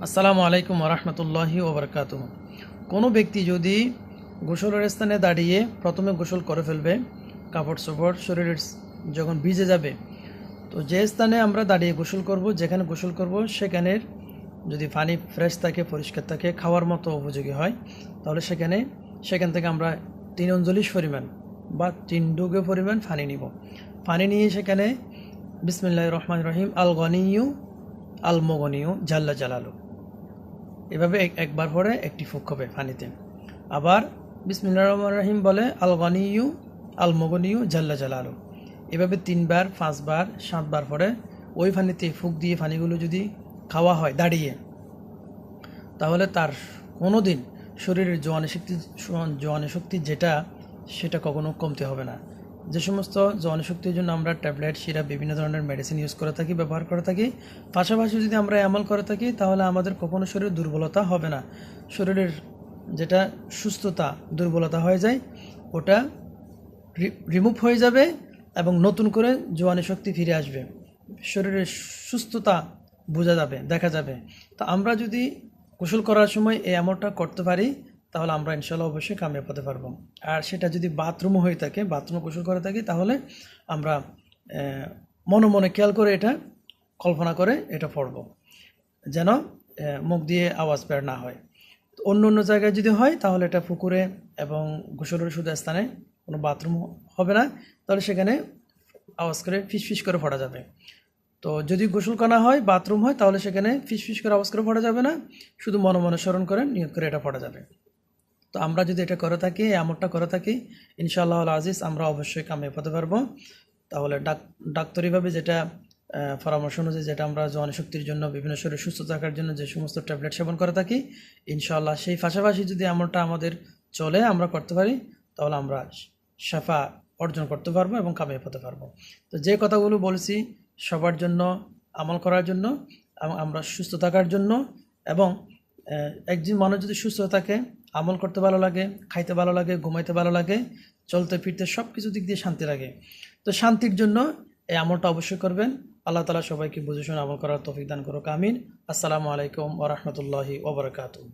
আসসালামু আলাইকুম ওরহমতুল্লাহি ওবরকাতুহু। কোনো ব্যক্তি যদি গোসলের স্থানে দাঁড়িয়ে প্রথমে গোসল করে ফেলবে, কাপড় চোপড় শরীরের যখন ভিজে যাবে, তো যে স্থানে আমরা দাঁড়িয়ে গোসল করব, যেখানে গোসল করব সেখানের যদি পানি ফ্রেশ থাকে, পরিষ্কার থাকে, খাওয়ার মতো উপযোগী হয়, তাহলে সেখান থেকে আমরা 3 পরিমাণ বা 3 ডুবে পরিমাণ পানি নিব। পানি নিয়ে সেখানে বিসমিল্লাহির রহমানির রহিম আল গনিয়ু আল মুগনিয়ু জাল্লা জালালু, এভাবে একবার পরে একটি ফুক হবে পানিতে। আবার বিসমিল্লাহির রহমানির রহিম বলে আল গনিয়ু আল মুগনিয়ু জাল্লা জালালু, এভাবে 3বার 5বার 7বার পরে ওই পানিতে ফুক দিয়ে পানিগুলো যদি খাওয়া হয় দাঁড়িয়ে, তাহলে তার কোনো দিন শরীরের জোয়ানি শক্তি সেটা কখনো কমতে হবে না। যে সমস্ত জোয়ানি শক্তির জন্য আমরা ট্যাবলেট, সিরাপ, বিভিন্ন ধরনের মেডিসিন ব্যবহার করে থাকি, পাশাপাশি যদি আমরা আমল করে থাকি, তাহলে আমাদের কখনো শরীরে দুর্বলতা হবে না। শরীরের যেটা সুস্থতা দুর্বলতা হয়ে যায়, ওটা রিমুভ হয়ে যাবে এবং নতুন করে জোয়ানি শক্তি ফিরে আসবে, শরীরের সুস্থতা বোঝা যাবে, দেখা যাবে। তো আমরা যদি গোসল করার সময় এই আমলটা করতে পারি, তাহলে আমরা ইনশাল্লাহ অবশ্যই কামিয়াব হতে পারবো। আর সেটা যদি বাথরুমও হয়ে থাকে, বাথরুমে গোসল করে থাকি, তাহলে আমরা মনে মনে খেয়াল করে এটা কল্পনা করে এটা পড়ব, যেন মুখ দিয়ে আওয়াজ বের না হয়। অন্য অন্য জায়গায় যদি হয়, তাহলে এটা পুকুরে এবং গোসলের শুধু স্থানে, কোনো বাথরুম হবে না, তাহলে সেখানে আওয়াজ করে ফিস করে পড়া যাবে। তো যদি গোসল করা হয়, বাথরুম হয়, তাহলে সেখানে ফিস করে আওয়াজ করে পড়া যাবে না, শুধু মনে মনে স্মরণ করে নিয়ত করে এটা পড়া যাবে। তো আমরা যদি এটা করে থাকি, আমলটা করে থাকি, ইনশাআল্লাহ আজিজ আমরা অবশ্যই কামিয়াব হতে পারবো। তাহলে ডাক্তারিভাবে যেটা পরামর্শ অনুযায়ী, যেটা আমরা জোয়ানি শক্তির জন্য, বিভিন্ন শরীর সুস্থ থাকার জন্য যে সমস্ত ট্যাবলেট সেবন করে থাকি, ইনশাআল্লাহ সেই পাশাপাশি যদি আমলটা আমাদের চলে, আমরা করতে পারি, তাহলে আমরা শাফা অর্জন করতে পারবো এবং কামিয়াব হতে পারবো। তো যে কথাগুলো বলেছি সবার জন্য, আমল করার জন্য এবং আমরা সুস্থ থাকার জন্য, এবং একজন মানুষ যদি সুস্থ থাকে, আমল করতে ভালো লাগে, খাইতে ভালো লাগে, ঘুমাইতে ভালো লাগে, চলতে ফিরতে সব কিছু দিক দিয়ে শান্তি লাগে। তো শান্তির জন্য এই আমলটা অবশ্যই করবেন। আল্লাহ তাআলা সবাইকে বুঝে শুনে আমল করার তৌফিক দান করুক, আমিন। আসসালামু আলাইকুম ওয়া রাহমাতুল্লাহি ওয়া বারাকাতুহু।